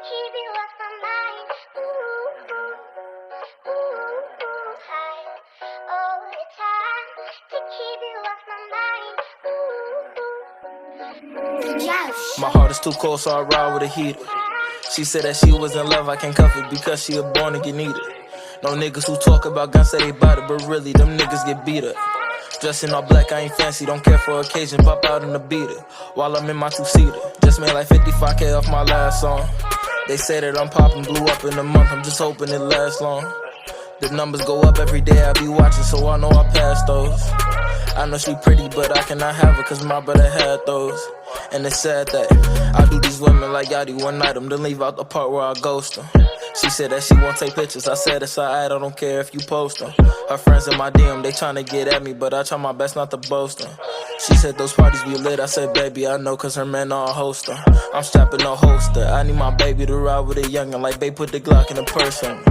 keep you off my mind. All the time to keep you off my mind. My heart is too cold, so I ride with a heater. She said that she was in love, I can't cuff it because she a born again eater. No niggas who talk about guns say they bout it, but really them niggas get beat up. Dressing all black, I ain't fancy, don't care for occasion, pop out in the beater while I'm in my two-seater. Just made like 55K off my last song. They say that I'm popping, blew up in a month, I'm just hoping it lasts long. The numbers go up every day, I be watching, so I know I passed those. I know she pretty, but I cannot have her, cause my brother had those. And it's sad that I do these women like Yachty one night, then leave out the part where I ghost them. She said that she won't take pictures, I said it's alright, I don't care if you post them. Her friends in my DM, they tryna get at me, but I try my best not to boast them. She said those parties be lit, I said baby I know cause her man all host them. I'm strapping no holster, I need my baby to ride with a youngin' like babe put the Glock in the purse on me.